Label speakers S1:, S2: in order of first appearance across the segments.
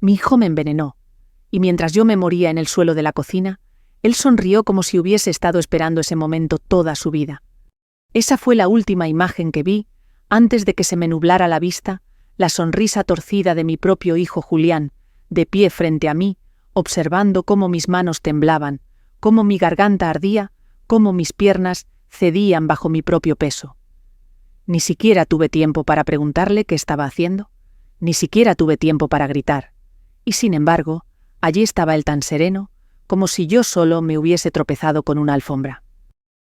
S1: Mi hijo me envenenó, y mientras yo me moría en el suelo de la cocina, él sonrió como si hubiese estado esperando ese momento toda su vida. Esa fue la última imagen que vi, antes de que se me nublara la vista, la sonrisa torcida de mi propio hijo Julián, de pie frente a mí, observando cómo mis manos temblaban, cómo mi garganta ardía, cómo mis piernas cedían bajo mi propio peso. Ni siquiera tuve tiempo para preguntarle qué estaba haciendo, ni siquiera tuve tiempo para gritar, y sin embargo, allí estaba él tan sereno, como si yo solo me hubiese tropezado con una alfombra.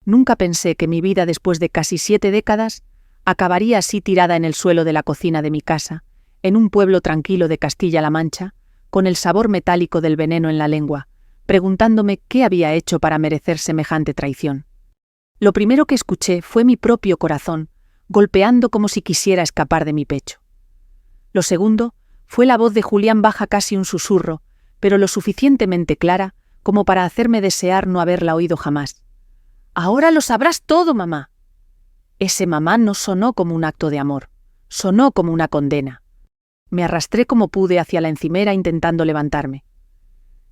S1: Nunca pensé que mi vida después de casi 7 décadas acabaría así tirada en el suelo de la cocina de mi casa, en un pueblo tranquilo de Castilla-La Mancha, con el sabor metálico del veneno en la lengua, preguntándome qué había hecho para merecer semejante traición. Lo primero que escuché fue mi propio corazón, golpeando como si quisiera escapar de mi pecho. Lo segundo fue la voz de Julián, baja, casi un susurro, pero lo suficientemente clara como para hacerme desear no haberla oído jamás. «Ahora lo sabrás todo, mamá». Ese mamá no sonó como un acto de amor, sonó como una condena. Me arrastré como pude hacia la encimera intentando levantarme.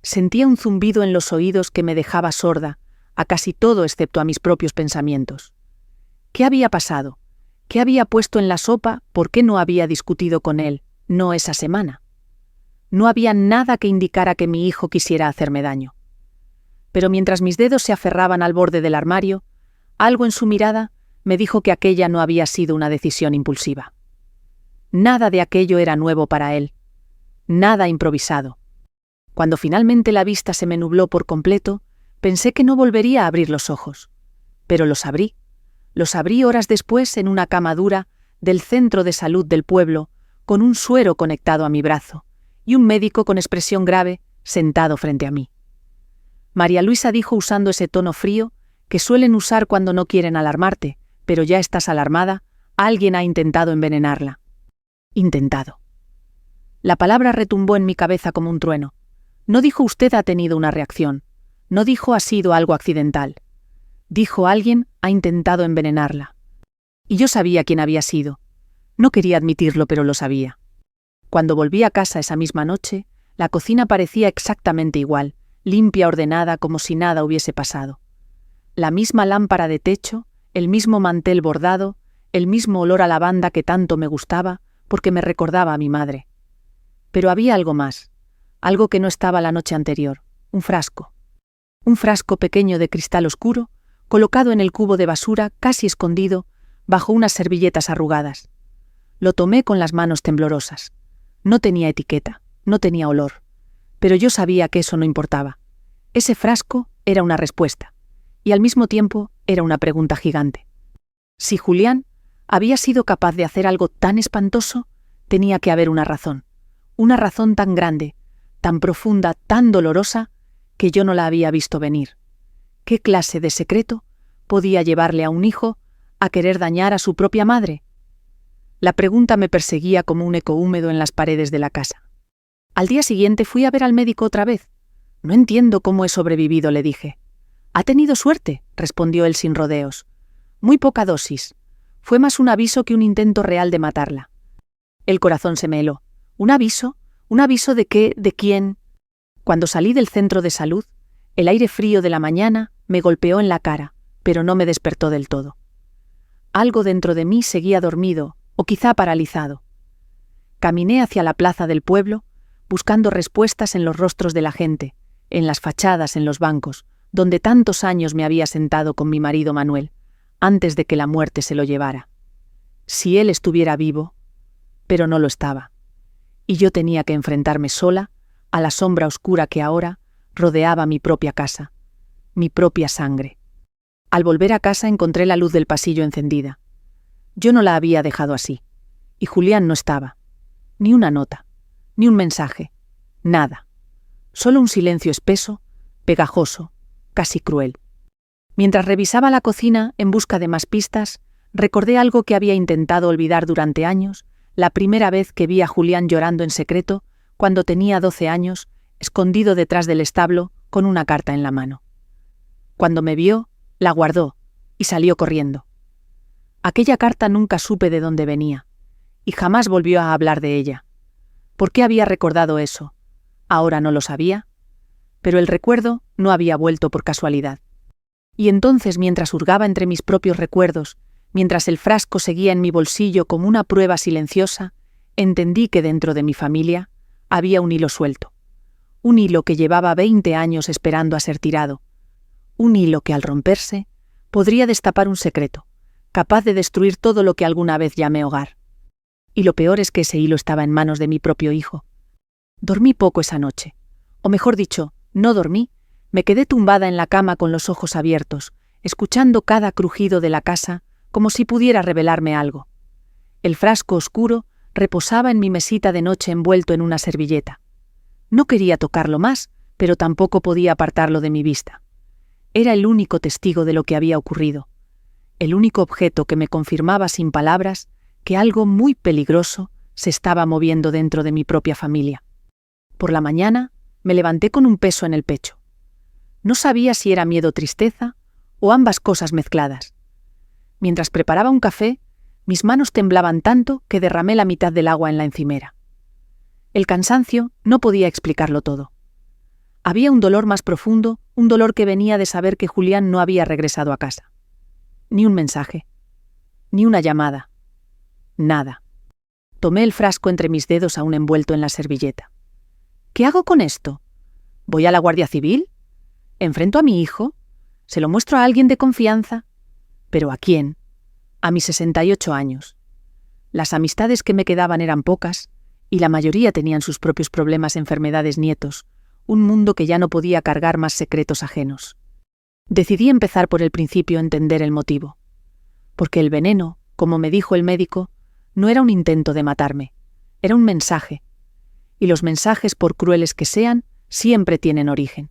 S1: Sentía un zumbido en los oídos que me dejaba sorda a casi todo excepto a mis propios pensamientos. ¿Qué había pasado? ¿Qué había puesto en la sopa? ¿Por qué no había discutido con él? No esa semana. No había nada que indicara que mi hijo quisiera hacerme daño. Pero mientras mis dedos se aferraban al borde del armario, algo en su mirada me dijo que aquella no había sido una decisión impulsiva. Nada de aquello era nuevo para él. Nada improvisado. Cuando finalmente la vista se me nubló por completo, pensé que no volvería a abrir los ojos. Pero los abrí. Los abrí horas después en una cama dura del centro de salud del pueblo, con un suero conectado a mi brazo, y un médico con expresión grave sentado frente a mí. María Luisa dijo usando ese tono frío que suelen usar cuando no quieren alarmarte, pero ya estás alarmada, alguien ha intentado envenenarla. Intentado. La palabra retumbó en mi cabeza como un trueno. No dijo usted ha tenido una reacción. No dijo ha sido algo accidental. Dijo alguien ha intentado envenenarla. Y yo sabía quién había sido. No quería admitirlo, pero lo sabía. Cuando volví a casa esa misma noche, la cocina parecía exactamente igual, limpia, ordenada, como si nada hubiese pasado. La misma lámpara de techo, el mismo mantel bordado, el mismo olor a lavanda que tanto me gustaba, porque me recordaba a mi madre. Pero había algo más, algo que no estaba la noche anterior, un frasco. Un frasco pequeño de cristal oscuro, colocado en el cubo de basura, casi escondido, bajo unas servilletas arrugadas. Lo tomé con las manos temblorosas. No tenía etiqueta, no tenía olor. Pero yo sabía que eso no importaba. Ese frasco era una respuesta, y al mismo tiempo era una pregunta gigante. Si Julián había sido capaz de hacer algo tan espantoso, tenía que haber una razón tan grande, tan profunda, tan dolorosa, que yo no la había visto venir. ¿Qué clase de secreto podía llevarle a un hijo a querer dañar a su propia madre? La pregunta me perseguía como un eco húmedo en las paredes de la casa. Al día siguiente fui a ver al médico otra vez. No entiendo cómo he sobrevivido, le dije. «Ha tenido suerte», respondió él sin rodeos. «Muy poca dosis. Fue más un aviso que un intento real de matarla». El corazón se me heló. ¿Un aviso? ¿Un aviso de qué? ¿De quién? Cuando salí del centro de salud, el aire frío de la mañana me golpeó en la cara, pero no me despertó del todo. Algo dentro de mí seguía dormido, o quizá paralizado. Caminé hacia la plaza del pueblo, buscando respuestas en los rostros de la gente, en las fachadas, en los bancos, donde tantos años me había sentado con mi marido Manuel, antes de que la muerte se lo llevara. Si él estuviera vivo, pero no lo estaba. Y yo tenía que enfrentarme sola a la sombra oscura que ahora rodeaba mi propia casa, mi propia sangre. Al volver a casa encontré la luz del pasillo encendida. Yo no la había dejado así. Y Julián no estaba. Ni una nota, ni un mensaje, nada. Solo un silencio espeso, pegajoso, casi cruel. Mientras revisaba la cocina en busca de más pistas, recordé algo que había intentado olvidar durante años, la primera vez que vi a Julián llorando en secreto, cuando tenía 12 años, escondido detrás del establo, con una carta en la mano. Cuando me vio, la guardó y salió corriendo. Aquella carta nunca supe de dónde venía, y jamás volvió a hablar de ella. ¿Por qué había recordado eso? Ahora no lo sabía, pero el recuerdo no había vuelto por casualidad. Y entonces, mientras hurgaba entre mis propios recuerdos, mientras el frasco seguía en mi bolsillo como una prueba silenciosa, entendí que dentro de mi familia había un hilo suelto. Un hilo que llevaba 20 años esperando a ser tirado. Un hilo que al romperse podría destapar un secreto, capaz de destruir todo lo que alguna vez llamé hogar. Y lo peor es que ese hilo estaba en manos de mi propio hijo. Dormí poco esa noche. O mejor dicho, no dormí. Me quedé tumbada en la cama con los ojos abiertos, escuchando cada crujido de la casa como si pudiera revelarme algo. El frasco oscuro reposaba en mi mesita de noche envuelto en una servilleta. No quería tocarlo más, pero tampoco podía apartarlo de mi vista. Era el único testigo de lo que había ocurrido. El único objeto que me confirmaba sin palabras que algo muy peligroso se estaba moviendo dentro de mi propia familia. Por la mañana me levanté con un peso en el pecho. No sabía si era miedo o tristeza, o ambas cosas mezcladas. Mientras preparaba un café, mis manos temblaban tanto que derramé la mitad del agua en la encimera. El cansancio no podía explicarlo todo. Había un dolor más profundo, un dolor que venía de saber que Julián no había regresado a casa. Ni un mensaje, ni una llamada, nada. Tomé el frasco entre mis dedos aún envuelto en la servilleta. ¿Qué hago con esto? ¿Voy a la Guardia Civil? ¿Enfrento a mi hijo? ¿Se lo muestro a alguien de confianza? ¿Pero a quién? A mis 68 años. Las amistades que me quedaban eran pocas, y la mayoría tenían sus propios problemas, enfermedades, nietos, un mundo que ya no podía cargar más secretos ajenos. Decidí empezar por el principio, entender el motivo. Porque el veneno, como me dijo el médico, no era un intento de matarme, era un mensaje. Y los mensajes, por crueles que sean, siempre tienen origen.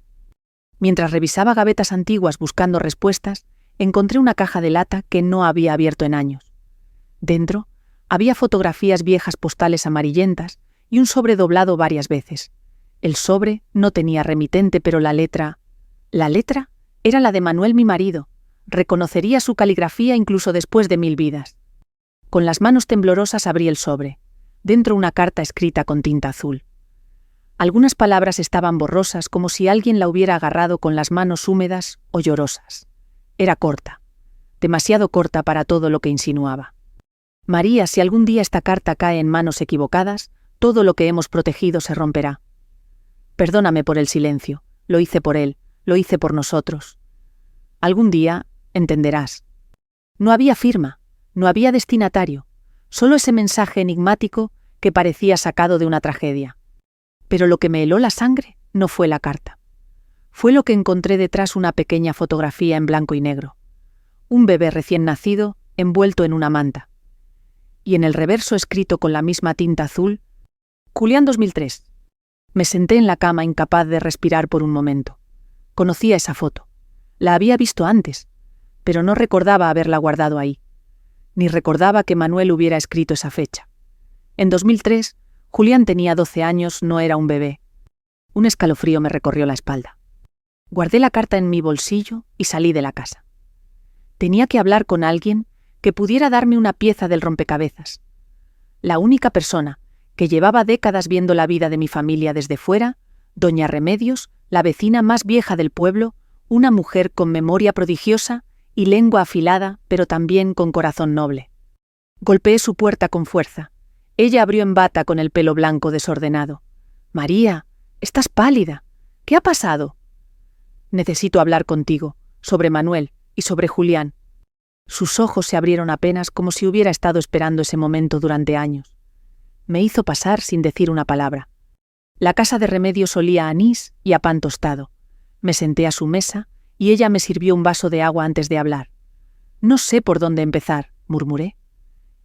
S1: Mientras revisaba gavetas antiguas buscando respuestas, encontré una caja de lata que no había abierto en años. Dentro había fotografías viejas, postales amarillentas y un sobre doblado varias veces. El sobre no tenía remitente, pero la letra... ¿La letra? Era la de Manuel, mi marido. Reconocería su caligrafía incluso después de 1000 vidas. Con las manos temblorosas abrí el sobre. Dentro una carta escrita con tinta azul. Algunas palabras estaban borrosas, como si alguien la hubiera agarrado con las manos húmedas o llorosas. Era corta, demasiado corta para todo lo que insinuaba. María, si algún día esta carta cae en manos equivocadas, todo lo que hemos protegido se romperá. Perdóname por el silencio, lo hice por él, lo hice por nosotros. Algún día entenderás. No había firma, no había destinatario, solo ese mensaje enigmático que parecía sacado de una tragedia. Pero lo que me heló la sangre no fue la carta. Fue lo que encontré detrás, una pequeña fotografía en blanco y negro. Un bebé recién nacido envuelto en una manta. Y en el reverso, escrito con la misma tinta azul, Julián 2003. Me senté en la cama incapaz de respirar por un momento. Conocía esa foto. La había visto antes, pero no recordaba haberla guardado ahí. Ni recordaba que Manuel hubiera escrito esa fecha. En 2003, Julián tenía 12 años, no era un bebé. Un escalofrío me recorrió la espalda. Guardé la carta en mi bolsillo y salí de la casa. Tenía que hablar con alguien que pudiera darme una pieza del rompecabezas. La única persona que llevaba décadas viendo la vida de mi familia desde fuera, doña Remedios, la vecina más vieja del pueblo, una mujer con memoria prodigiosa y lengua afilada, pero también con corazón noble. Golpeé su puerta con fuerza. Ella abrió en bata con el pelo blanco desordenado. «María, estás pálida. ¿Qué ha pasado?» «Necesito hablar contigo, sobre Manuel y sobre Julián». Sus ojos se abrieron apenas, como si hubiera estado esperando ese momento durante años. Me hizo pasar sin decir una palabra. La casa de Remedios olía a anís y a pan tostado. Me senté a su mesa y ella me sirvió un vaso de agua antes de hablar. «No sé por dónde empezar», murmuré.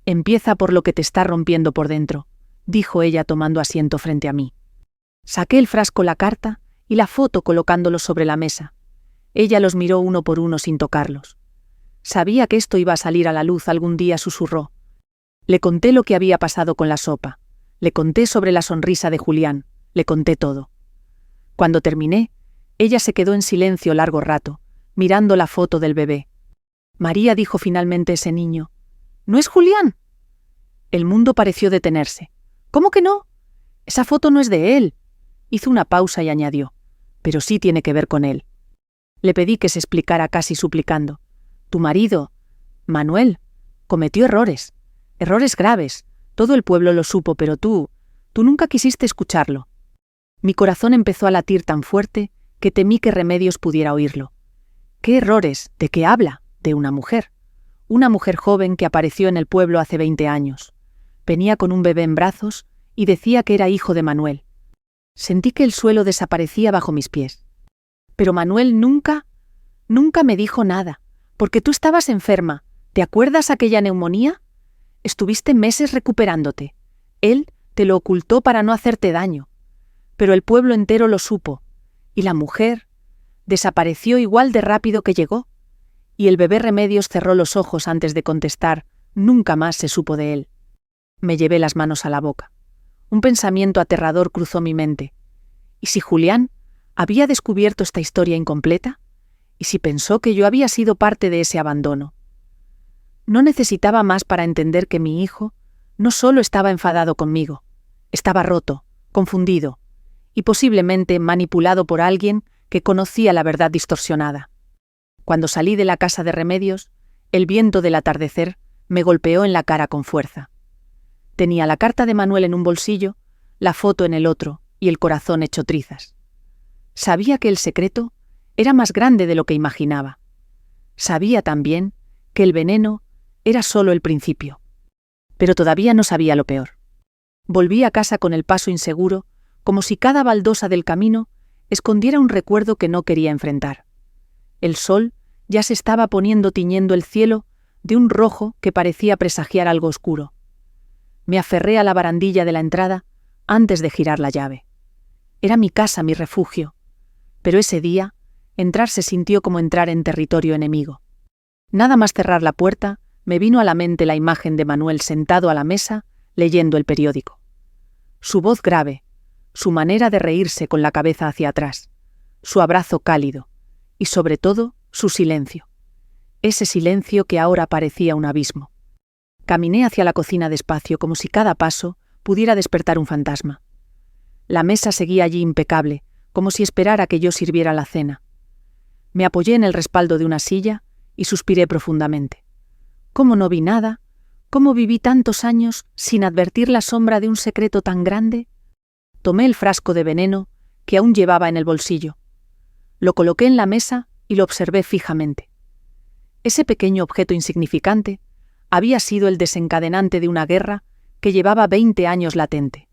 S1: «Empieza por lo que te está rompiendo por dentro», dijo ella tomando asiento frente a mí. Saqué el frasco, la carta y la foto colocándolos sobre la mesa. Ella los miró uno por uno sin tocarlos. Sabía que esto iba a salir a la luz algún día, susurró. Le conté lo que había pasado con la sopa. Le conté sobre la sonrisa de Julián. Le conté todo. Cuando terminé, ella se quedó en silencio largo rato, mirando la foto del bebé. «María», dijo finalmente ese niño. «¿No es Julián?» El mundo pareció detenerse. «¿Cómo que no? Esa foto no es de él». Hizo una pausa y añadió: «Pero sí tiene que ver con él». Le pedí que se explicara casi suplicando. «Tu marido, Manuel, cometió errores graves. Todo el pueblo lo supo, pero tú nunca quisiste escucharlo». Mi corazón empezó a latir tan fuerte que temí que Remedios pudiera oírlo. ¿Qué errores? ¿De qué habla? De una mujer. Una mujer joven que apareció en el pueblo hace 20 años. Venía con un bebé en brazos y decía que era hijo de Manuel. Sentí que el suelo desaparecía bajo mis pies. Pero Manuel nunca me dijo nada, porque tú estabas enferma. ¿Te acuerdas aquella neumonía? Estuviste meses recuperándote. Él te lo ocultó para no hacerte daño. Pero el pueblo entero lo supo, y la mujer desapareció igual de rápido que llegó, y el bebé Remedios cerró los ojos antes de contestar. Nunca más se supo de él. Me llevé las manos a la boca. Un pensamiento aterrador cruzó mi mente. ¿Y si Julián había descubierto esta historia incompleta? ¿Y si pensó que yo había sido parte de ese abandono? No necesitaba más para entender que mi hijo no solo estaba enfadado conmigo, estaba roto, confundido, y posiblemente manipulado por alguien que conocía la verdad distorsionada. Cuando salí de la casa de Remedios, el viento del atardecer me golpeó en la cara con fuerza. Tenía la carta de Manuel en un bolsillo, la foto en el otro y el corazón hecho trizas. Sabía que el secreto era más grande de lo que imaginaba. Sabía también que el veneno era solo el principio. Pero todavía no sabía lo peor. Volví a casa con el paso inseguro, como si cada baldosa del camino escondiera un recuerdo que no quería enfrentar. El sol ya se estaba poniendo tiñendo el cielo de un rojo que parecía presagiar algo oscuro. Me aferré a la barandilla de la entrada antes de girar la llave. Era mi casa, mi refugio. Pero ese día, entrar se sintió como entrar en territorio enemigo. Nada más cerrar la puerta, me vino a la mente la imagen de Manuel sentado a la mesa, leyendo el periódico. Su voz grave, su manera de reírse con la cabeza hacia atrás, su abrazo cálido, y sobre todo, su silencio. Ese silencio que ahora parecía un abismo. Caminé hacia la cocina despacio, como si cada paso pudiera despertar un fantasma. La mesa seguía allí impecable, como si esperara que yo sirviera la cena. Me apoyé en el respaldo de una silla y suspiré profundamente. ¿Cómo no vi nada? ¿Cómo viví tantos años sin advertir la sombra de un secreto tan grande? Tomé el frasco de veneno que aún llevaba en el bolsillo. Lo coloqué en la mesa y lo observé fijamente. Ese pequeño objeto insignificante había sido el desencadenante de una guerra que llevaba 20 años latente.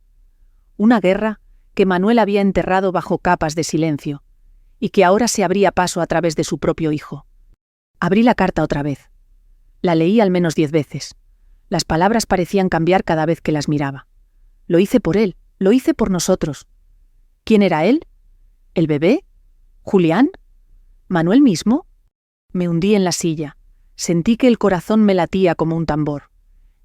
S1: Una guerra que Manuel había enterrado bajo capas de silencio y que ahora se abría paso a través de su propio hijo. Abrí la carta otra vez. La leí al menos 10 veces. Las palabras parecían cambiar cada vez que las miraba. Lo hice por él, lo hice por nosotros. ¿Quién era él? ¿El bebé? ¿Julián? ¿Manuel mismo? Me hundí en la silla. Sentí que el corazón me latía como un tambor.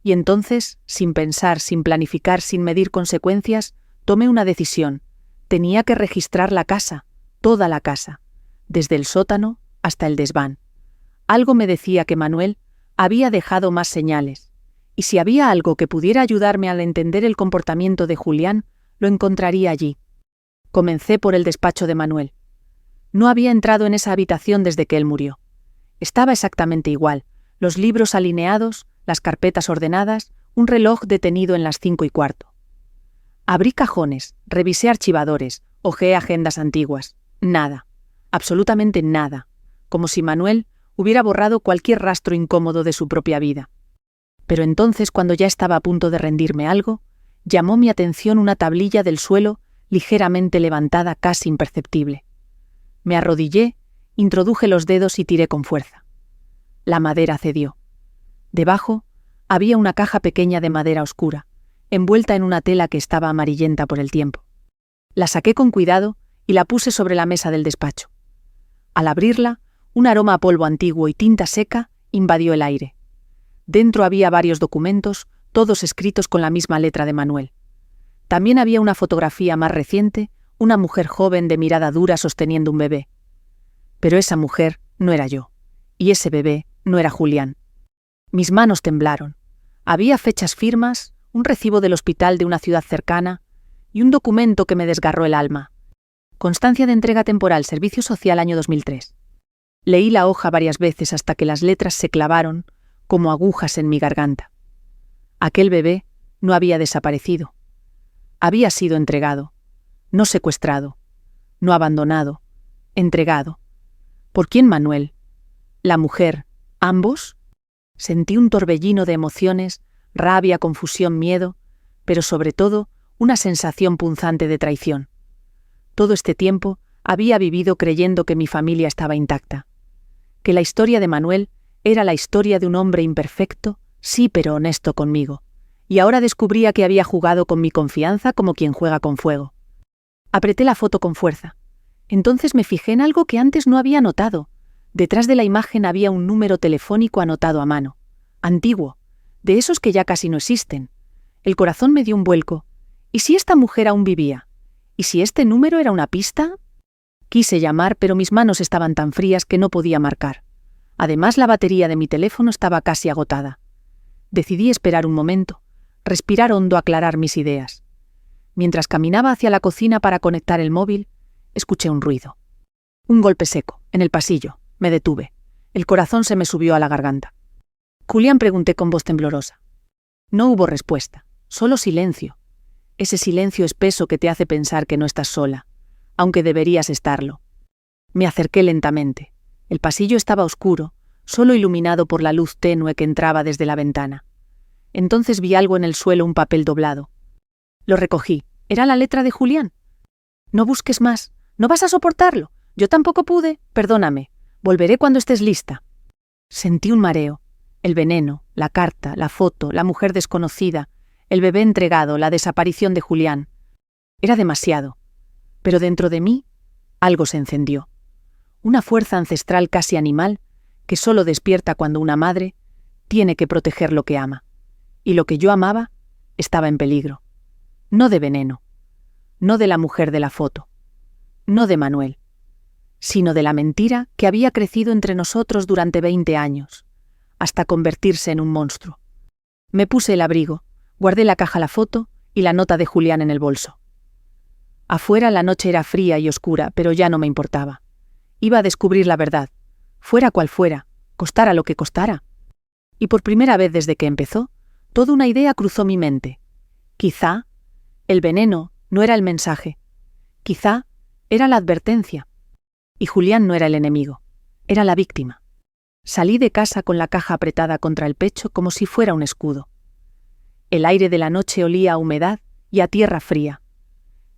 S1: Y entonces, sin pensar, sin planificar, sin medir consecuencias, tomé una decisión. Tenía que registrar la casa, toda la casa, desde el sótano hasta el desván. Algo me decía que Manuel había dejado más señales, y si había algo que pudiera ayudarme al entender el comportamiento de Julián, lo encontraría allí. Comencé por el despacho de Manuel. No había entrado en esa habitación desde que él murió. Estaba exactamente igual, los libros alineados, las carpetas ordenadas, un reloj detenido en las 5:15. Abrí cajones, revisé archivadores, hojeé agendas antiguas. Nada, absolutamente nada, como si Manuel hubiera borrado cualquier rastro incómodo de su propia vida. Pero entonces, cuando ya estaba a punto de rendirme algo, llamó mi atención una tablilla del suelo ligeramente levantada, casi imperceptible. Me arrodillé, introduje los dedos y tiré con fuerza. La madera cedió. Debajo había una caja pequeña de madera oscura, envuelta en una tela que estaba amarillenta por el tiempo. La saqué con cuidado y la puse sobre la mesa del despacho. Al abrirla, un aroma a polvo antiguo y tinta seca invadió el aire. Dentro había varios documentos, todos escritos con la misma letra de Manuel. También había una fotografía más reciente, una mujer joven de mirada dura sosteniendo un bebé. Pero esa mujer no era yo, y ese bebé no era Julián. Mis manos temblaron. Había fechas firmas, un recibo del hospital de una ciudad cercana, y un documento que me desgarró el alma. Constancia de entrega temporal, Servicio Social, año 2003. Leí la hoja varias veces hasta que las letras se clavaron como agujas en mi garganta. Aquel bebé no había desaparecido. Había sido entregado, no secuestrado, no abandonado, entregado. ¿Por quién, Manuel? ¿La mujer? ¿Ambos? Sentí un torbellino de emociones, rabia, confusión, miedo, pero sobre todo una sensación punzante de traición. Todo este tiempo había vivido creyendo que mi familia estaba intacta, que la historia de Manuel era la historia de un hombre imperfecto, sí, pero honesto conmigo, y ahora descubría que había jugado con mi confianza como quien juega con fuego. Apreté la foto con fuerza. Entonces me fijé en algo que antes no había notado. Detrás de la imagen había un número telefónico anotado a mano, antiguo, de esos que ya casi no existen. El corazón me dio un vuelco. ¿Y si esta mujer aún vivía? ¿Y si este número era una pista? Quise llamar, pero mis manos estaban tan frías que no podía marcar. Además, la batería de mi teléfono estaba casi agotada. Decidí esperar un momento, respirar hondo, aclarar mis ideas. Mientras caminaba hacia la cocina para conectar el móvil, escuché un ruido. Un golpe seco, en el pasillo. Me detuve. El corazón se me subió a la garganta. Julián, pregunté con voz temblorosa. No hubo respuesta, solo silencio. Ese silencio espeso que te hace pensar que no estás sola, aunque deberías estarlo. Me acerqué lentamente. El pasillo estaba oscuro, solo iluminado por la luz tenue que entraba desde la ventana. Entonces vi algo en el suelo, un papel doblado. Lo recogí. ¿Era la letra de Julián? No busques más. ¿No vas a soportarlo? Yo tampoco pude. Perdóname. Volveré cuando estés lista. Sentí un mareo. El veneno, la carta, la foto, la mujer desconocida, el bebé entregado, la desaparición de Julián. Era demasiado. Pero dentro de mí, algo se encendió. Una fuerza ancestral casi animal que solo despierta cuando una madre tiene que proteger lo que ama. Y lo que yo amaba estaba en peligro. No de veneno, no de la mujer de la foto, no de Manuel, sino de la mentira que había crecido entre nosotros durante 20 años, hasta convertirse en un monstruo. Me puse el abrigo, guardé la caja, la foto y la nota de Julián en el bolso. Afuera la noche era fría y oscura, pero ya no me importaba. Iba a descubrir la verdad, fuera cual fuera, costara lo que costara. Y por primera vez desde que empezó, toda una idea cruzó mi mente. Quizá el veneno no era el mensaje. Quizá era la advertencia. Y Julián no era el enemigo, era la víctima. Salí de casa con la caja apretada contra el pecho como si fuera un escudo. El aire de la noche olía a humedad y a tierra fría.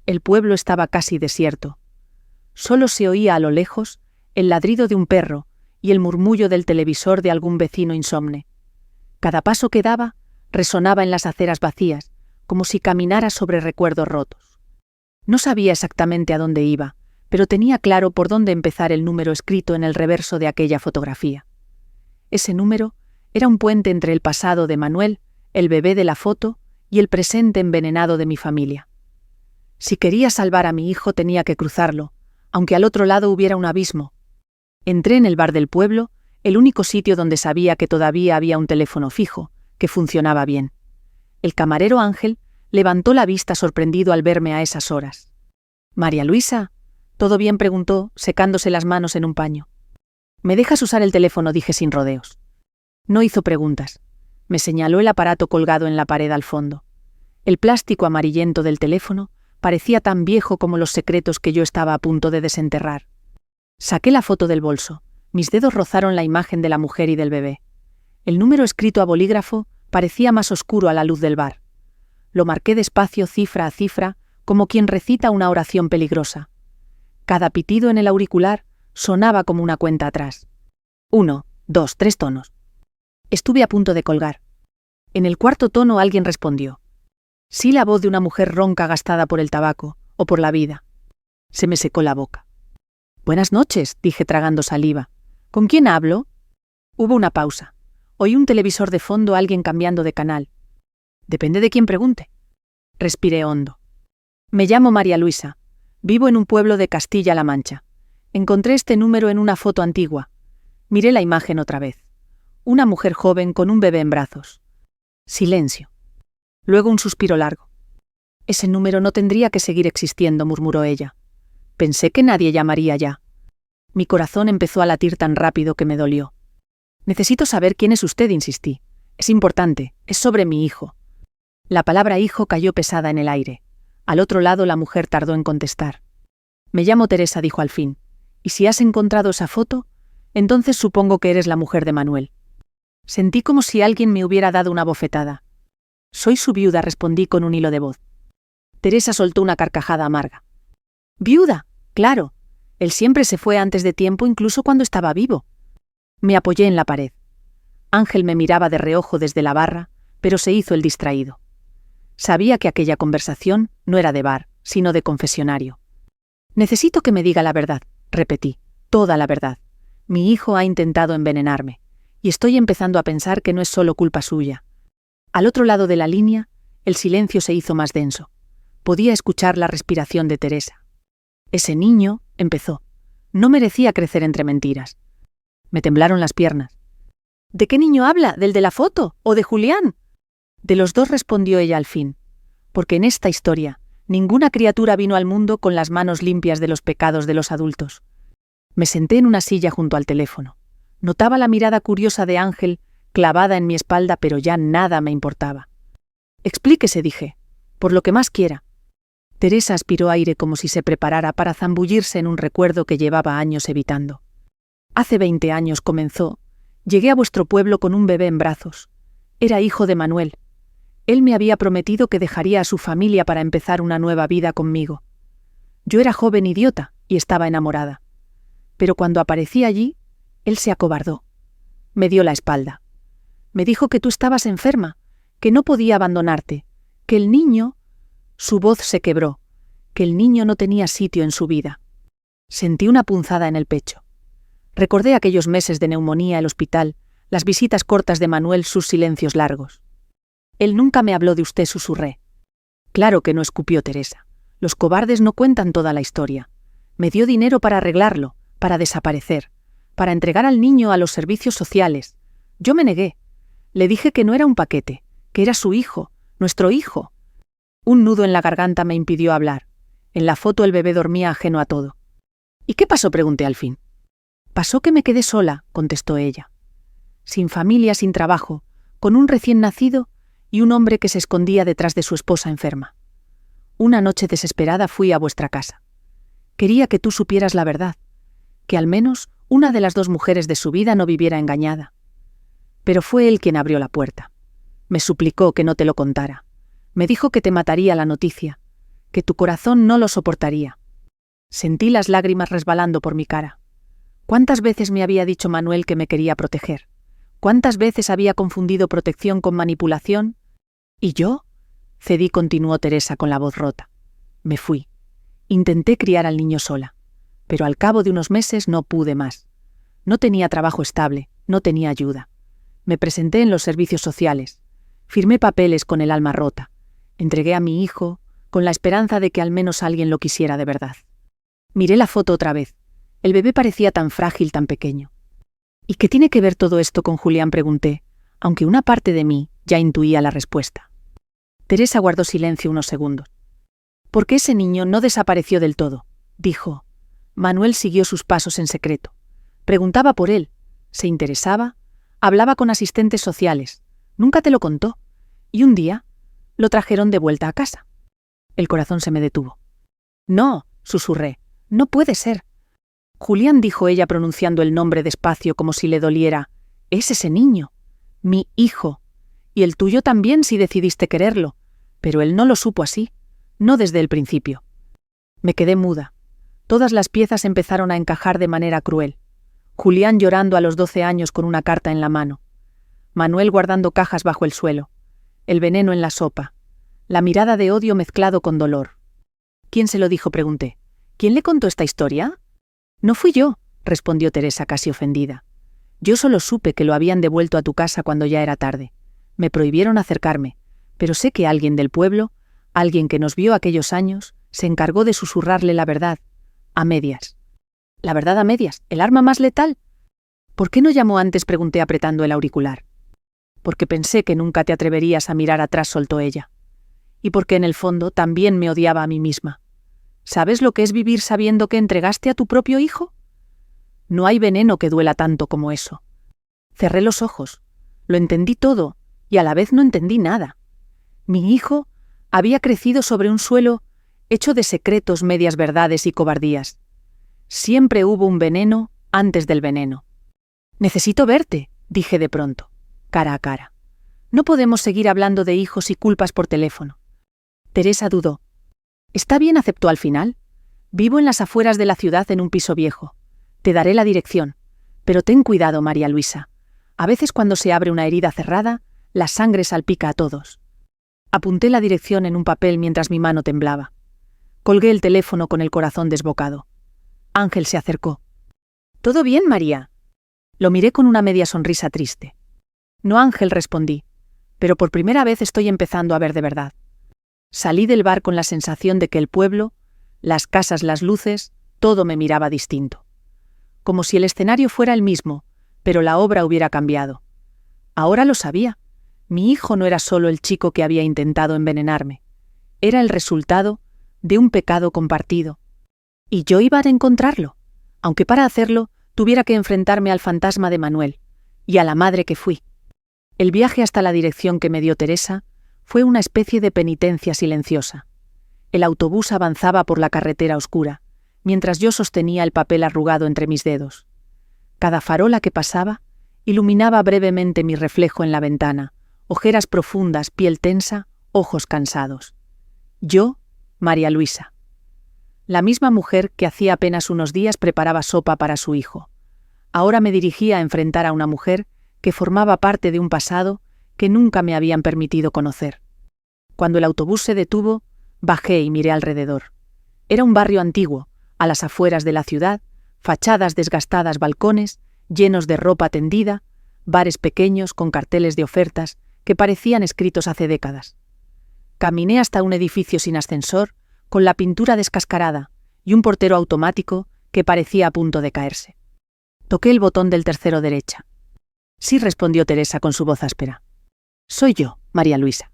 S1: El pueblo estaba casi desierto. Solo se oía a lo lejos el ladrido de un perro y el murmullo del televisor de algún vecino insomne. Cada paso que daba resonaba en las aceras vacías, como si caminara sobre recuerdos rotos. No sabía exactamente a dónde iba, pero tenía claro por dónde empezar el número escrito en el reverso de aquella fotografía. Ese número era un puente entre el pasado de Manuel, el bebé de la foto, y el presente envenenado de mi familia. Si quería salvar a mi hijo tenía que cruzarlo, aunque al otro lado hubiera un abismo. Entré en el bar del pueblo, el único sitio donde sabía que todavía había un teléfono fijo, que funcionaba bien. El camarero Ángel levantó la vista sorprendido al verme a esas horas. «María Luisa, ¿todo bien?», preguntó, secándose las manos en un paño. «¿Me dejas usar el teléfono?», dije sin rodeos. No hizo preguntas. Me señaló el aparato colgado en la pared al fondo. El plástico amarillento del teléfono parecía tan viejo como los secretos que yo estaba a punto de desenterrar. Saqué la foto del bolso. Mis dedos rozaron la imagen de la mujer y del bebé. El número escrito a bolígrafo parecía más oscuro a la luz del bar. Lo marqué despacio, cifra a cifra, como quien recita una oración peligrosa. Cada pitido en el auricular sonaba como una cuenta atrás. 1, 2, 3 tonos. Estuve a punto de colgar. En el cuarto tono alguien respondió. Sí, la voz de una mujer ronca gastada por el tabaco o por la vida. Se me secó la boca. «Buenas noches», dije tragando saliva. «¿Con quién hablo?» Hubo una pausa. Oí un televisor de fondo, alguien cambiando de canal. «Depende de quién pregunte». Respiré hondo. «Me llamo María Luisa. Vivo en un pueblo de Castilla-La Mancha. Encontré este número en una foto antigua. Miré la imagen otra vez. Una mujer joven con un bebé en brazos. Silencio. Luego un suspiro largo. Ese número no tendría que seguir existiendo, murmuró ella. Pensé que nadie llamaría ya. Mi corazón empezó a latir tan rápido que me dolió. Necesito saber quién es usted, insistí. Es importante, es sobre mi hijo. La palabra hijo cayó pesada en el aire. Al otro lado la mujer tardó en contestar. Me llamo Teresa, dijo al fin. ¿Y si has encontrado esa foto? Entonces supongo que eres la mujer de Manuel. Sentí como si alguien me hubiera dado una bofetada. Soy su viuda, respondí con un hilo de voz. Teresa soltó una carcajada amarga. ¿Viuda? Claro. Él siempre se fue antes de tiempo, incluso cuando estaba vivo. Me apoyé en la pared. Ángel me miraba de reojo desde la barra, pero se hizo el distraído. Sabía que aquella conversación no era de bar, sino de confesionario. Necesito que me diga la verdad, repetí, toda la verdad. Mi hijo ha intentado envenenarme, y estoy empezando a pensar que no es solo culpa suya. Al otro lado de la línea, el silencio se hizo más denso. Podía escuchar la respiración de Teresa. Ese niño, empezó, no merecía crecer entre mentiras. Me temblaron las piernas. ¿De qué niño habla? ¿Del de la foto? ¿O de Julián? De los dos, respondió ella al fin. Porque en esta historia, ninguna criatura vino al mundo con las manos limpias de los pecados de los adultos. Me senté en una silla junto al teléfono. Notaba la mirada curiosa de Ángel clavada en mi espalda, pero ya nada me importaba. Explíquese, dije, por lo que más quiera. Teresa aspiró aire como si se preparara para zambullirse en un recuerdo que llevaba años evitando. Hace 20 años comenzó. Llegué a vuestro pueblo con un bebé en brazos. Era hijo de Manuel. Él me había prometido que dejaría a su familia para empezar una nueva vida conmigo. Yo era joven idiota y estaba enamorada. Pero cuando aparecí allí, él se acobardó. Me dio la espalda. Me dijo que tú estabas enferma, que no podía abandonarte, que el niño... Su voz se quebró, que el niño no tenía sitio en su vida. Sentí una punzada en el pecho. Recordé aquellos meses de neumonía, el hospital, las visitas cortas de Manuel, sus silencios largos. Él nunca me habló de usted, susurré. Claro que no, escupió Teresa. Los cobardes no cuentan toda la historia. Me dio dinero para arreglarlo, para desaparecer, para entregar al niño a los servicios sociales. Yo me negué. Le dije que no era un paquete, que era su hijo, nuestro hijo. Un nudo en la garganta me impidió hablar. En la foto el bebé dormía ajeno a todo. ¿Y qué pasó?, pregunté al fin. Pasó que me quedé sola, contestó ella. Sin familia, sin trabajo, con un recién nacido y un hombre que se escondía detrás de su esposa enferma. Una noche desesperada fui a vuestra casa. Quería que tú supieras la verdad, que al menos una de las dos mujeres de su vida no viviera engañada. Pero fue él quien abrió la puerta. Me suplicó que no te lo contara. Me dijo que te mataría la noticia, que tu corazón no lo soportaría. Sentí las lágrimas resbalando por mi cara. ¿Cuántas veces me había dicho Manuel que me quería proteger? ¿Cuántas veces había confundido protección con manipulación? ¿Y yo? Cedí, continuó Teresa con la voz rota. Me fui. Intenté criar al niño sola, pero al cabo de unos meses no pude más. No tenía trabajo estable, no tenía ayuda. Me presenté en los servicios sociales. Firmé papeles con el alma rota. Entregué a mi hijo, con la esperanza de que al menos alguien lo quisiera de verdad. Miré la foto otra vez. El bebé parecía tan frágil, tan pequeño. ¿Y qué tiene que ver todo esto con Julián?, pregunté, aunque una parte de mí ya intuía la respuesta. Teresa guardó silencio unos segundos. «Porque ese niño no desapareció del todo», dijo. Manuel siguió sus pasos en secreto. Preguntaba por él, se interesaba, hablaba con asistentes sociales. Nunca te lo contó. Y un día lo trajeron de vuelta a casa. El corazón se me detuvo. «No», susurré, «no puede ser». Julián, dijo ella pronunciando el nombre despacio como si le doliera, «es ese niño, mi hijo. Y el tuyo también si decidiste quererlo. Pero él no lo supo así, no desde el principio». Me quedé muda. Todas las piezas empezaron a encajar de manera cruel. Julián llorando a los 12 años con una carta en la mano. Manuel guardando cajas bajo el suelo. El veneno en la sopa. La mirada de odio mezclado con dolor. «¿Quién se lo dijo?», pregunté. «¿Quién le contó esta historia?» «No fui yo», respondió Teresa casi ofendida. «Yo solo supe que lo habían devuelto a tu casa cuando ya era tarde. Me prohibieron acercarme, pero sé que alguien del pueblo, alguien que nos vio aquellos años, se encargó de susurrarle la verdad, a medias». «¿La verdad a medias? ¿El arma más letal?» «¿Por qué no llamó antes?», pregunté apretando el auricular. «Porque pensé que nunca te atreverías a mirar atrás», soltó ella. y porque en el fondo también me odiaba a mí misma. ¿Sabes lo que es vivir sabiendo que entregaste a tu propio hijo? No hay veneno que duela tanto como eso. Cerré los ojos, lo entendí todo y a la vez no entendí nada. Mi hijo había crecido sobre un suelo hecho de secretos, medias verdades y cobardías. Siempre hubo un veneno antes del veneno. Necesito verte, dije de pronto, cara a cara. No podemos seguir hablando de hijos y culpas por teléfono. Teresa dudó. Está bien, aceptó al final. Vivo en las afueras de la ciudad en un piso viejo. Te daré la dirección. Pero ten cuidado, María Luisa. A veces cuando se abre una herida cerrada, la sangre salpica a todos. Apunté la dirección en un papel mientras mi mano temblaba. Colgué el teléfono con el corazón desbocado. Ángel se acercó. ¿Todo bien, María? Lo miré con una media sonrisa triste. No, Ángel, respondí. Pero por primera vez estoy empezando a ver de verdad. Salí del bar con la sensación de que el pueblo, las casas, las luces, todo me miraba distinto. Como si el escenario fuera el mismo, pero la obra hubiera cambiado. Ahora lo sabía. Mi hijo no era solo el chico que había intentado envenenarme. Era el resultado de un pecado compartido. Y yo iba a encontrarlo, aunque para hacerlo tuviera que enfrentarme al fantasma de Manuel y a la madre que fui. El viaje hasta la dirección que me dio Teresa fue una especie de penitencia silenciosa. El autobús avanzaba por la carretera oscura, mientras yo sostenía el papel arrugado entre mis dedos. Cada farola que pasaba iluminaba brevemente mi reflejo en la ventana, ojeras profundas, piel tensa, ojos cansados. Yo, María Luisa. La misma mujer que hacía apenas unos días preparaba sopa para su hijo. Ahora me dirigía a enfrentar a una mujer que formaba parte de un pasado que nunca me habían permitido conocer. Cuando el autobús se detuvo, bajé y miré alrededor. Era un barrio antiguo, a las afueras de la ciudad, fachadas desgastadas, balcones, llenos de ropa tendida, bares pequeños con carteles de ofertas que parecían escritos hace décadas. Caminé hasta un edificio sin ascensor, con la pintura descascarada y un portero automático que parecía a punto de caerse. Toqué el botón del tercero derecha. Sí, respondió Teresa con su voz áspera. Soy yo, María Luisa.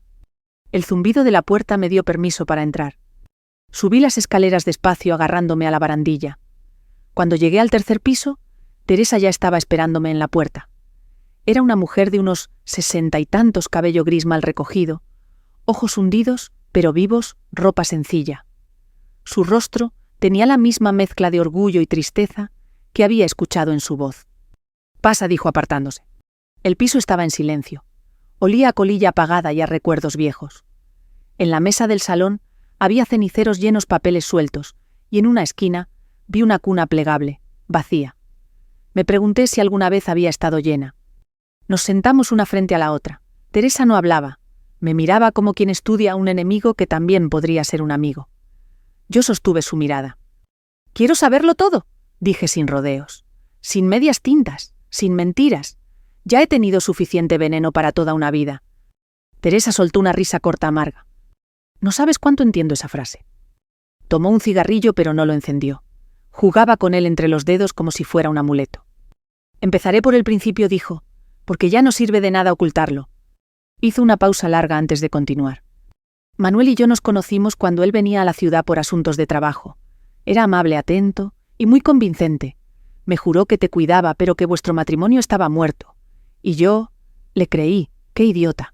S1: El zumbido de la puerta me dio permiso para entrar. Subí las escaleras despacio agarrándome a la barandilla. Cuando llegué al tercer piso, Teresa ya estaba esperándome en la puerta. Era una mujer de unos 60 y tantos, cabello gris mal recogido, ojos hundidos, pero vivos, ropa sencilla. Su rostro tenía la misma mezcla de orgullo y tristeza que había escuchado en su voz. Pasa, dijo apartándose. El piso estaba en silencio. Olía a colilla apagada y a recuerdos viejos. En la mesa del salón había ceniceros llenos papeles sueltos, y en una esquina vi una cuna plegable, vacía. Me pregunté si alguna vez había estado llena. Nos sentamos una frente a la otra. Teresa no hablaba. Me miraba como quien estudia a un enemigo que también podría ser un amigo. Yo sostuve su mirada. «Quiero saberlo todo», dije sin rodeos, sin medias tintas, sin mentiras. Ya he tenido suficiente veneno para toda una vida. Teresa soltó una risa corta amarga. No sabes cuánto entiendo esa frase. Tomó un cigarrillo pero no lo encendió. Jugaba con él entre los dedos como si fuera un amuleto. Empezaré por el principio, dijo, porque ya no sirve de nada ocultarlo. Hizo una pausa larga antes de continuar. Manuel y yo nos conocimos cuando él venía a la ciudad por asuntos de trabajo. Era amable, atento y muy convincente. Me juró que te cuidaba, pero que vuestro matrimonio estaba muerto. Y yo le creí. ¡Qué idiota!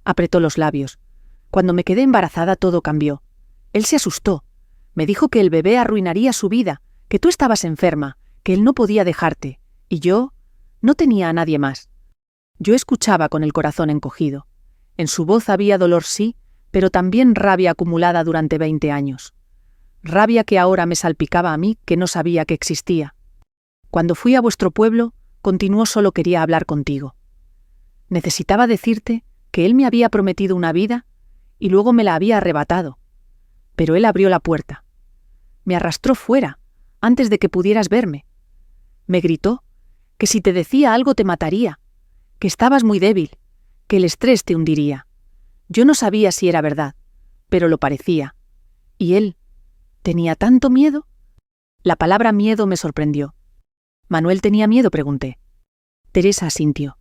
S1: Apretó los labios. Cuando me quedé embarazada todo cambió. Él se asustó. Me dijo que el bebé arruinaría su vida, que tú estabas enferma, que él no podía dejarte. Y yo no tenía a nadie más. Yo escuchaba con el corazón encogido. En su voz había dolor, sí, pero también rabia acumulada durante 20 años. Rabia que ahora me salpicaba a mí, que no sabía que existía. Cuando fui a vuestro pueblo, continuó, solo quería hablar contigo. Necesitaba decirte que él me había prometido una vida y luego me la había arrebatado. Pero él abrió la puerta. Me arrastró fuera, antes de que pudieras verme. Me gritó que si te decía algo te mataría, que estabas muy débil, que el estrés te hundiría. Yo no sabía si era verdad, pero lo parecía. ¿Y él tenía tanto miedo? La palabra miedo me sorprendió. ¿Manuel tenía miedo?, pregunté. Teresa asintió.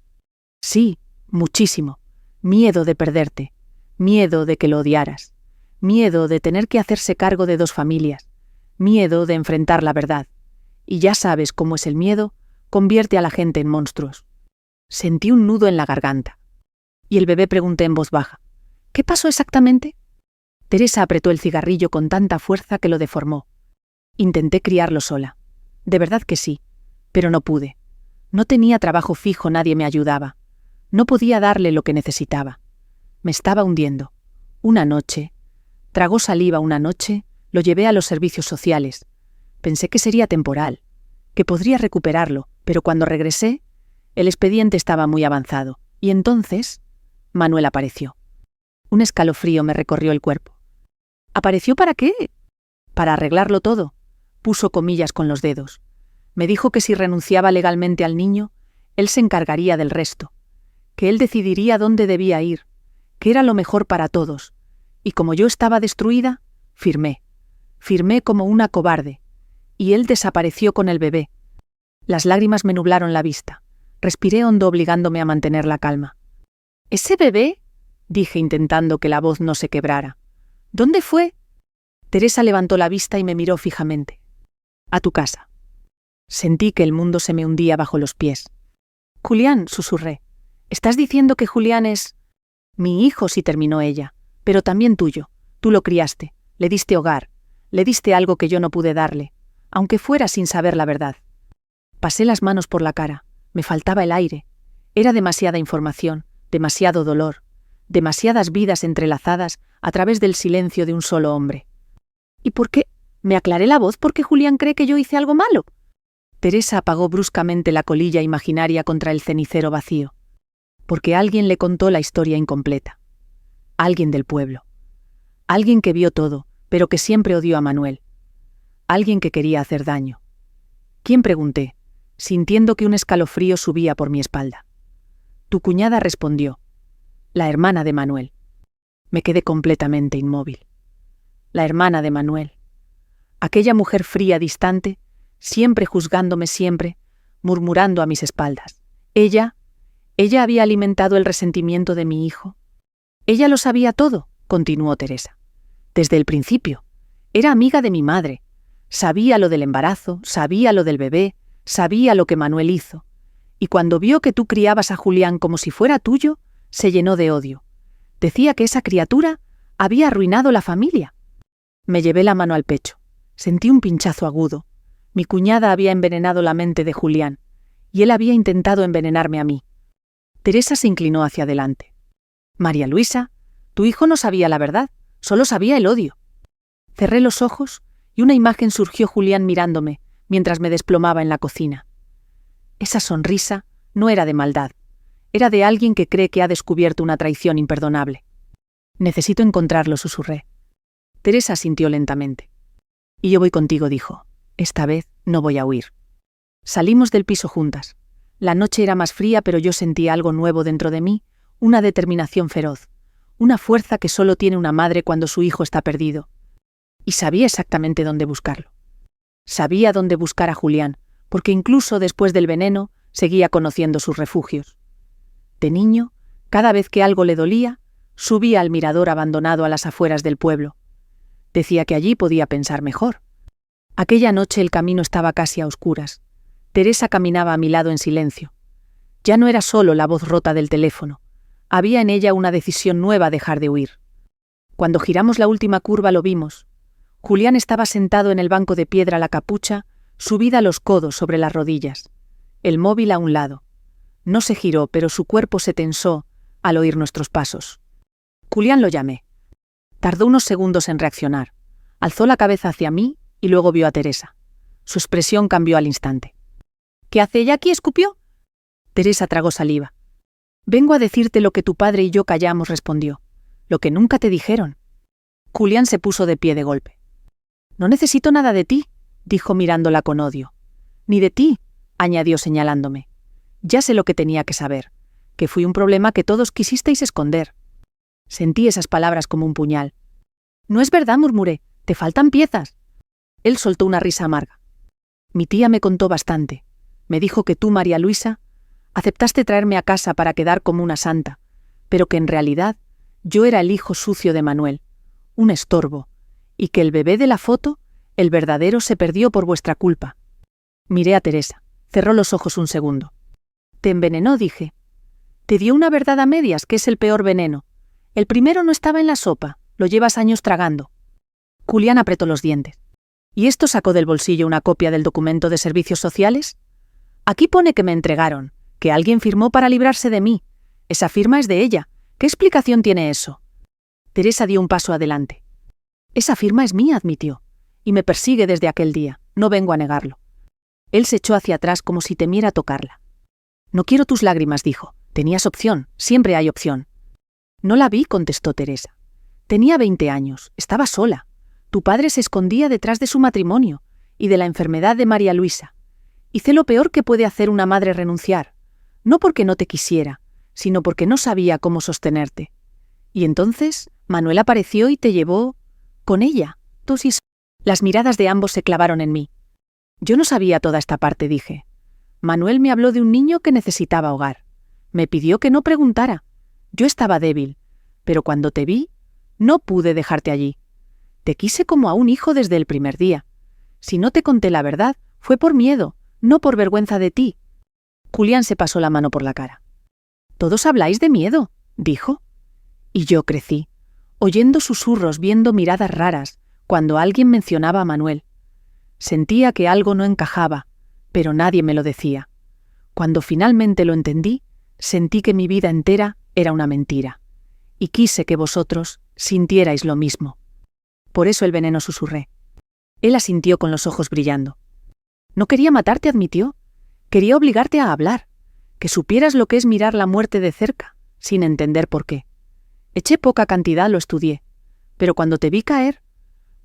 S1: Sí, muchísimo. Miedo de perderte. Miedo de que lo odiaras. Miedo de tener que hacerse cargo de 2 familias. Miedo de enfrentar la verdad. Y ya sabes cómo es el miedo, convierte a la gente en monstruos. Sentí un nudo en la garganta. Y el bebé pregunté en voz baja: ¿qué pasó exactamente? Teresa apretó el cigarrillo con tanta fuerza que lo deformó. Intenté criarlo sola. De verdad que sí, pero no pude. No tenía trabajo fijo, nadie me ayudaba. No podía darle lo que necesitaba. Me estaba hundiendo. Una noche, tragó saliva una noche, lo llevé a los servicios sociales. Pensé que sería temporal, que podría recuperarlo, pero cuando regresé, el expediente estaba muy avanzado. Y entonces, Manuel apareció. Un escalofrío me recorrió el cuerpo. ¿Apareció para qué? Para arreglarlo todo. Puso comillas con los dedos. Me dijo que si renunciaba legalmente al niño, él se encargaría del resto. Que él decidiría dónde debía ir, que era lo mejor para todos. Y como yo estaba destruida, firmé. Firmé como una cobarde. Y él desapareció con el bebé. Las lágrimas me nublaron la vista. Respiré hondo obligándome a mantener la calma. ¿Ese bebé? Dije intentando que la voz no se quebrara. ¿Dónde fue? Teresa levantó la vista y me miró fijamente. A tu casa. Sentí que el mundo se me hundía bajo los pies. Julián, susurré. ¿Estás diciendo que Julián es...? Mi hijo, sí, terminó ella, pero también tuyo. Tú lo criaste, le diste hogar, le diste algo que yo no pude darle, aunque fuera sin saber la verdad. Pasé las manos por la cara, me faltaba el aire. Era demasiada información, demasiado dolor, demasiadas vidas entrelazadas a través del silencio de un solo hombre. ¿Y por qué? ¿Me aclaré la voz porque Julián cree que yo hice algo malo? Teresa apagó bruscamente la colilla imaginaria contra el cenicero vacío. Porque alguien le contó la historia incompleta. Alguien del pueblo. Alguien que vio todo, pero que siempre odió a Manuel. Alguien que quería hacer daño. ¿Quién? Pregunté, sintiendo que un escalofrío subía por mi espalda. Tu cuñada, respondió. La hermana de Manuel. Me quedé completamente inmóvil. La hermana de Manuel. Aquella mujer fría, distante, siempre juzgándome, siempre, murmurando a mis espaldas. Ella había alimentado el resentimiento de mi hijo. Ella lo sabía todo, continuó Teresa. Desde el principio. Era amiga de mi madre. Sabía lo del embarazo, sabía lo del bebé, sabía lo que Manuel hizo. Y cuando vio que tú criabas a Julián como si fuera tuyo, se llenó de odio. Decía que esa criatura había arruinado la familia. Me llevé la mano al pecho. Sentí un pinchazo agudo. Mi cuñada había envenenado la mente de Julián, y él había intentado envenenarme a mí. Teresa se inclinó hacia adelante. María Luisa, tu hijo no sabía la verdad, solo sabía el odio. Cerré los ojos y una imagen surgió: Julián mirándome, mientras me desplomaba en la cocina. Esa sonrisa no era de maldad, era de alguien que cree que ha descubierto una traición imperdonable. Necesito encontrarlo, susurré. Teresa asintió lentamente. Y yo voy contigo, dijo. Esta vez no voy a huir. Salimos del piso juntas. La noche era más fría, pero yo sentía algo nuevo dentro de mí, una determinación feroz, una fuerza que solo tiene una madre cuando su hijo está perdido. Y sabía exactamente dónde buscarlo. Sabía dónde buscar a Julián, porque incluso después del veneno seguía conociendo sus refugios. De niño, cada vez que algo le dolía, subía al mirador abandonado a las afueras del pueblo. Decía que allí podía pensar mejor. Aquella noche el camino estaba casi a oscuras. Teresa caminaba a mi lado en silencio. Ya no era solo la voz rota del teléfono. Había en ella una decisión nueva: dejar de huir. Cuando giramos la última curva lo vimos. Julián estaba sentado en el banco de piedra, la capucha subida a los codos sobre las rodillas, el móvil a un lado. No se giró, pero su cuerpo se tensó al oír nuestros pasos. Julián, lo llamé. Tardó unos segundos en reaccionar. Alzó la cabeza hacia mí y luego vio a Teresa. Su expresión cambió al instante. ¿Qué hace ella aquí?, escupió. Teresa tragó saliva. Vengo a decirte lo que tu padre y yo callamos, respondió. Lo que nunca te dijeron. Julián se puso de pie de golpe. No necesito nada de ti, dijo mirándola con odio. Ni de ti, añadió señalándome. Ya sé lo que tenía que saber, que fui un problema que todos quisisteis esconder. Sentí esas palabras como un puñal. No es verdad, murmuré, te faltan piezas. Él soltó una risa amarga. Mi tía me contó bastante. Me dijo que tú, María Luisa, aceptaste traerme a casa para quedar como una santa, pero que en realidad yo era el hijo sucio de Manuel, un estorbo, y que el bebé de la foto, el verdadero, se perdió por vuestra culpa. Miré a Teresa. Cerró los ojos un segundo. Te envenenó, dije. Te dio una verdad a medias, que es el peor veneno. El primero no estaba en la sopa, lo llevas años tragando. Julián apretó los dientes. ¿Y esto sacó del bolsillo una copia del documento de servicios sociales? Aquí pone que me entregaron, que alguien firmó para librarse de mí. Esa firma es de ella. ¿Qué explicación tiene eso? Teresa dio un paso adelante. Esa firma es mía, admitió, y me persigue desde aquel día, no vengo a negarlo. Él se echó hacia atrás como si temiera tocarla. No quiero tus lágrimas, dijo. Tenías opción, siempre hay opción. No la vi, contestó Teresa. Tenía 20 años, estaba sola. Tu padre se escondía detrás de su matrimonio y de la enfermedad de María Luisa. Hice lo peor que puede hacer una madre, renunciar. No porque no te quisiera, sino porque no sabía cómo sostenerte. Y entonces Manuel apareció y te llevó con ella. Las miradas de ambos se clavaron en mí. Yo no sabía toda esta parte, dije. Manuel me habló de un niño que necesitaba hogar. Me pidió que no preguntara. Yo estaba débil, pero cuando te vi, no pude dejarte allí. Te quise como a un hijo desde el primer día. Si no te conté la verdad, fue por miedo, no por vergüenza de ti. Julián se pasó la mano por la cara. Todos habláis de miedo, dijo. Y yo crecí, oyendo susurros, viendo miradas raras, cuando alguien mencionaba a Manuel. Sentía que algo no encajaba, pero nadie me lo decía. Cuando finalmente lo entendí, sentí que mi vida entera era una mentira. Y quise que vosotros sintierais lo mismo. Por eso el veneno, susurré. Él asintió con los ojos brillando. No quería matarte, admitió. Quería obligarte a hablar, que supieras lo que es mirar la muerte de cerca, sin entender por qué. Eché poca cantidad, lo estudié, pero cuando te vi caer,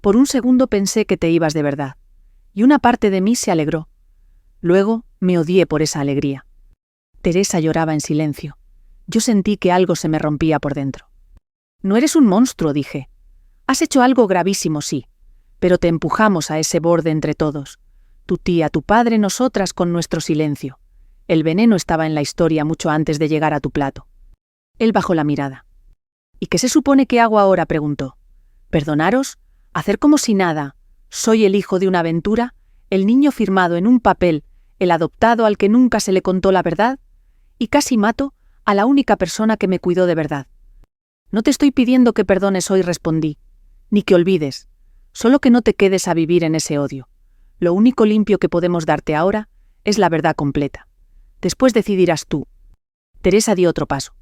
S1: por un segundo pensé que te ibas de verdad, y una parte de mí se alegró. Luego me odié por esa alegría. Teresa lloraba en silencio. Yo sentí que algo se me rompía por dentro. No eres un monstruo, dije. Has hecho algo gravísimo, sí, pero te empujamos a ese borde entre todos. Tu tía, tu padre, nosotras con nuestro silencio. El veneno estaba en la historia mucho antes de llegar a tu plato. Él bajó la mirada. ¿Y qué se supone que hago ahora?, preguntó. ¿Perdonaros? ¿Hacer como si nada? ¿Soy el hijo de una aventura? ¿El niño firmado en un papel? ¿El adoptado al que nunca se le contó la verdad? Y casi mato a la única persona que me cuidó de verdad. No te estoy pidiendo que perdones hoy, respondí, ni que olvides, solo que no te quedes a vivir en ese odio. Lo único limpio que podemos darte ahora es la verdad completa. Después decidirás tú. Teresa dio otro paso.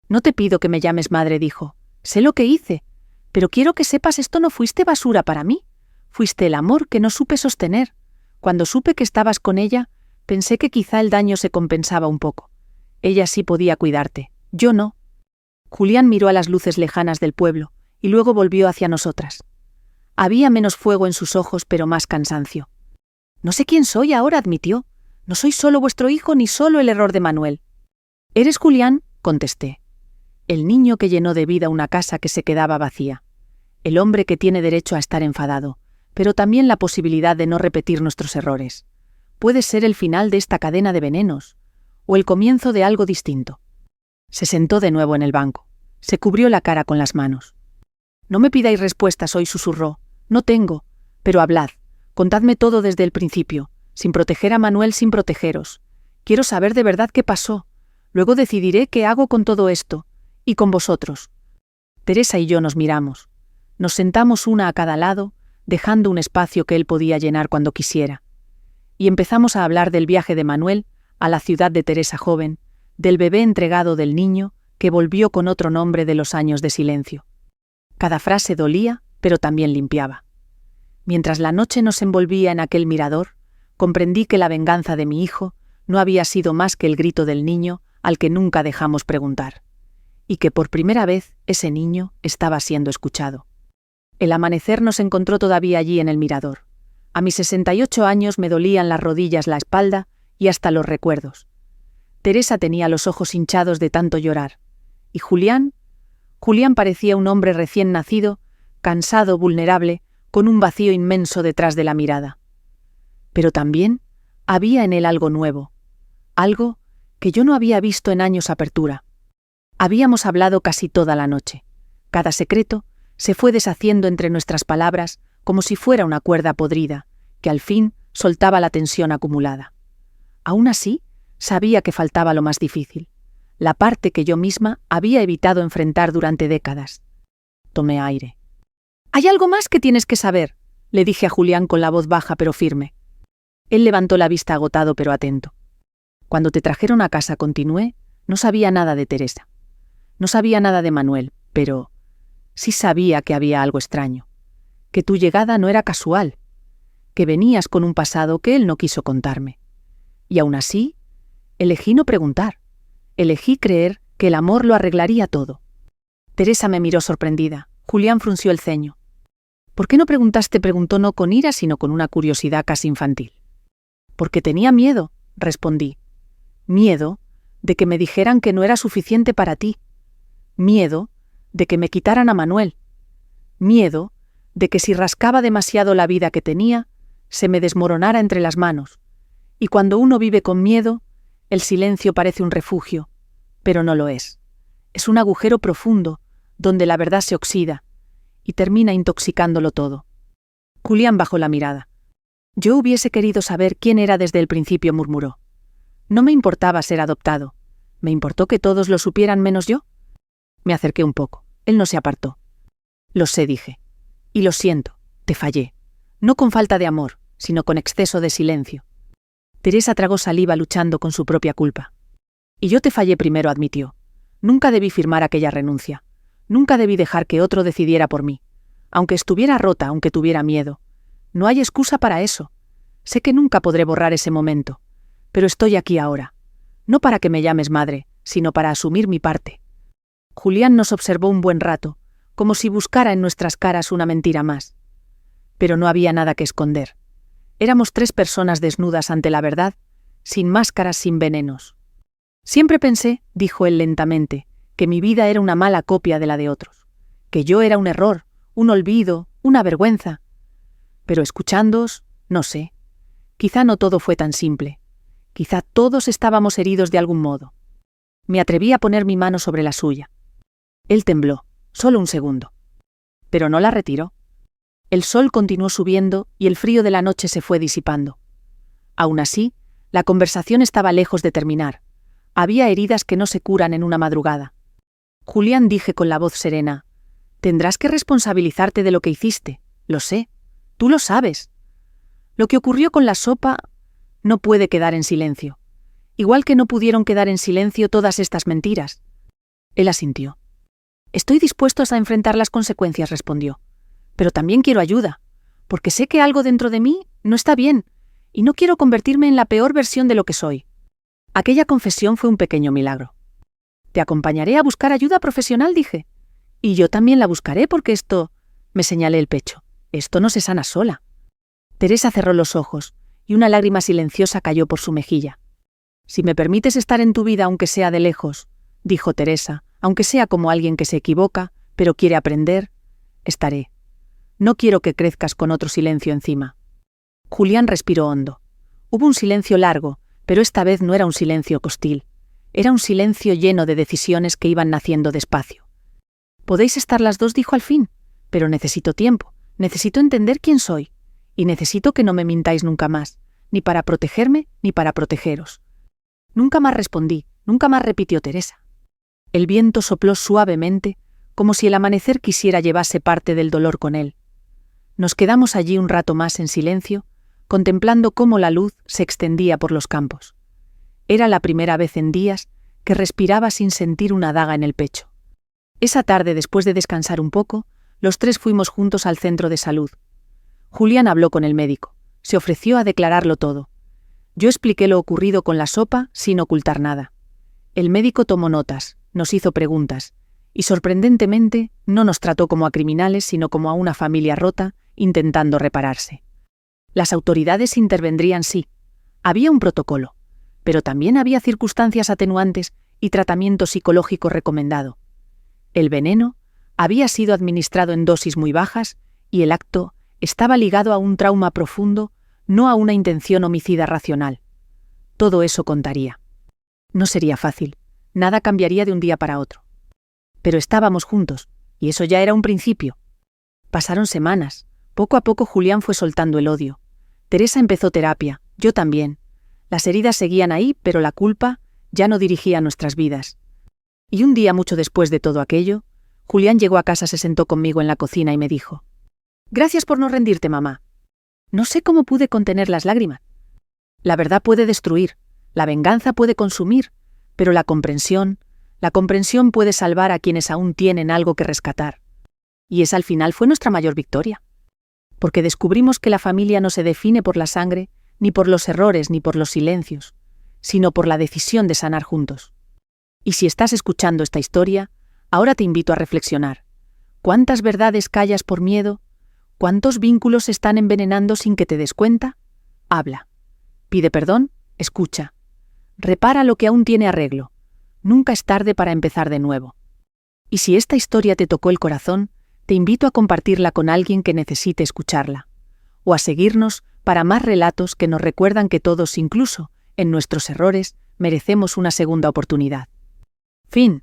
S1: No te pido que me llames madre, dijo. Sé lo que hice, pero quiero que sepas, esto no fuiste basura para mí. Fuiste el amor que no supe sostener. Cuando supe que estabas con ella, pensé que quizá el daño se compensaba un poco. Ella sí podía cuidarte, yo no. Julián miró a las luces lejanas del pueblo y luego volvió hacia nosotras. Había menos fuego en sus ojos, pero más cansancio. No sé quién soy ahora, admitió. No soy solo vuestro hijo ni solo el error de Manuel. ¿Eres Julián?, contesté. El niño que llenó de vida una casa que se quedaba vacía. El hombre que tiene derecho a estar enfadado, pero también la posibilidad de no repetir nuestros errores. Puede ser el final de esta cadena de venenos, o el comienzo de algo distinto. Se sentó de nuevo en el banco. Se cubrió la cara con las manos. No me pidáis respuestas hoy, susurró. No tengo, pero hablad. Contadme todo desde el principio, sin proteger a Manuel, sin protegeros. Quiero saber de verdad qué pasó. Luego decidiré qué hago con todo esto, y con vosotros. Teresa y yo nos miramos. Nos sentamos una a cada lado, dejando un espacio que él podía llenar cuando quisiera. Y empezamos a hablar del viaje de Manuel a la ciudad de Teresa joven, del bebé entregado, del niño que volvió con otro nombre, de los años de silencio. Cada frase dolía, pero también limpiaba. Mientras la noche nos envolvía en aquel mirador, comprendí que la venganza de mi hijo no había sido más que el grito del niño al que nunca dejamos preguntar. Y que por primera vez ese niño estaba siendo escuchado. El amanecer nos encontró todavía allí en el mirador. A mis 68 años me dolían las rodillas, la espalda y hasta los recuerdos. Teresa tenía los ojos hinchados de tanto llorar. ¿Y Julián? Julián parecía un hombre recién nacido, cansado, vulnerable, con un vacío inmenso detrás de la mirada. Pero también había en él algo nuevo, algo que yo no había visto en años. Apertura. Habíamos hablado casi toda la noche. Cada secreto se fue deshaciendo entre nuestras palabras como si fuera una cuerda podrida, que al fin soltaba la tensión acumulada. Aún así, sabía que faltaba lo más difícil, la parte que yo misma había evitado enfrentar durante décadas. Tomé aire. «Hay algo más que tienes que saber», le dije a Julián con la voz baja pero firme. Él levantó la vista agotado pero atento. «Cuando te trajeron a casa», continué, «no sabía nada de Teresa. No sabía nada de Manuel, pero sí sabía que había algo extraño, que tu llegada no era casual, que venías con un pasado que él no quiso contarme. Y aún así, elegí no preguntar, elegí creer que el amor lo arreglaría todo». Teresa me miró sorprendida. Julián frunció el ceño. «¿Por qué no preguntaste?», preguntó, no con ira, sino con una curiosidad casi infantil. «Porque tenía miedo», respondí. «Miedo de que me dijeran que no era suficiente para ti. Miedo de que me quitaran a Manuel. Miedo de que si rascaba demasiado la vida que tenía, se me desmoronara entre las manos. Y cuando uno vive con miedo, el silencio parece un refugio, pero no lo es. Es un agujero profundo, donde la verdad se oxida, y termina intoxicándolo todo». Julián bajó la mirada. «Yo hubiese querido saber quién era desde el principio», murmuró. «No me importaba ser adoptado. Me importó que todos lo supieran menos yo». Me acerqué un poco. Él no se apartó. «Lo sé», dije. «Y lo siento, te fallé. No con falta de amor, sino con exceso de silencio». Teresa tragó saliva luchando con su propia culpa. «Y yo te fallé primero», admitió. «Nunca debí firmar aquella renuncia. Nunca debí dejar que otro decidiera por mí. Aunque estuviera rota, aunque tuviera miedo. No hay excusa para eso. Sé que nunca podré borrar ese momento. Pero estoy aquí ahora. No para que me llames madre, sino para asumir mi parte». Julián nos observó un buen rato, como si buscara en nuestras caras una mentira más. Pero no había nada que esconder. Éramos 3 personas desnudas ante la verdad, sin máscaras, sin venenos. «Siempre pensé», dijo él lentamente, «que mi vida era una mala copia de la de otros, que yo era un error, un olvido, una vergüenza. Pero escuchándoos, no sé, quizá no todo fue tan simple. Quizá todos estábamos heridos de algún modo». Me atreví a poner mi mano sobre la suya. Él tembló, solo un segundo. Pero no la retiró. El sol continuó subiendo y el frío de la noche se fue disipando. Aún así, la conversación estaba lejos de terminar. Había heridas que no se curan en una madrugada. «Julián», dije con la voz serena, «tendrás que responsabilizarte de lo que hiciste. Lo sé. Tú lo sabes. Lo que ocurrió con la sopa no puede quedar en silencio. Igual que no pudieron quedar en silencio todas estas mentiras». Él asintió. «Estoy dispuesto a enfrentar las consecuencias», respondió. «Pero también quiero ayuda, porque sé que algo dentro de mí no está bien, y no quiero convertirme en la peor versión de lo que soy». Aquella confesión fue un pequeño milagro. «Te acompañaré a buscar ayuda profesional», dije. «Y yo también la buscaré porque esto…», me señalé el pecho, «esto no se sana sola». Teresa cerró los ojos, y una lágrima silenciosa cayó por su mejilla. «Si me permites estar en tu vida aunque sea de lejos», dijo Teresa, «aunque sea como alguien que se equivoca, pero quiere aprender, estaré. No quiero que crezcas con otro silencio encima». Julián respiró hondo. Hubo un silencio largo, pero esta vez no era un silencio hostil. Era un silencio lleno de decisiones que iban naciendo despacio. «Podéis estar las dos», dijo al fin, «pero necesito tiempo, necesito entender quién soy, y necesito que no me mintáis nunca más, ni para protegerme ni para protegeros». «Nunca más», respondí, «nunca más», repitió Teresa. El viento sopló suavemente, como si el amanecer quisiera llevarse parte del dolor con él. Nos quedamos allí un rato más en silencio, contemplando cómo la luz se extendía por los campos. Era la primera vez en días que respiraba sin sentir una daga en el pecho. Esa tarde, después de descansar un poco, los 3 fuimos juntos al centro de salud. Julián habló con el médico, se ofreció a declararlo todo. Yo expliqué lo ocurrido con la sopa sin ocultar nada. El médico tomó notas, nos hizo preguntas, y sorprendentemente no nos trató como a criminales, sino como a una familia rota intentando repararse. Las autoridades intervendrían, sí. Había un protocolo, pero también había circunstancias atenuantes y tratamiento psicológico recomendado. El veneno había sido administrado en dosis muy bajas y el acto estaba ligado a un trauma profundo, no a una intención homicida racional. Todo eso contaría. No sería fácil, nada cambiaría de un día para otro. Pero estábamos juntos, y eso ya era un principio. Pasaron semanas. Poco a poco Julián fue soltando el odio. Teresa empezó terapia, yo también. Las heridas seguían ahí, pero la culpa ya no dirigía nuestras vidas. Y un día, mucho después de todo aquello, Julián llegó a casa, se sentó conmigo en la cocina y me dijo: «Gracias por no rendirte, mamá. No sé cómo pude contener las lágrimas. La verdad puede destruir, la venganza puede consumir, pero la comprensión puede salvar a quienes aún tienen algo que rescatar». Y esa al final fue nuestra mayor victoria. Porque descubrimos que la familia no se define por la sangre, ni por los errores, ni por los silencios, sino por la decisión de sanar juntos. Y si estás escuchando esta historia, ahora te invito a reflexionar. ¿Cuántas verdades callas por miedo? ¿Cuántos vínculos se están envenenando sin que te des cuenta? Habla. Pide perdón, escucha. Repara lo que aún tiene arreglo. Nunca es tarde para empezar de nuevo. Y si esta historia te tocó el corazón, te invito a compartirla con alguien que necesite escucharla. O a seguirnos para más relatos que nos recuerdan que todos, incluso en nuestros errores, merecemos una segunda oportunidad. Fin.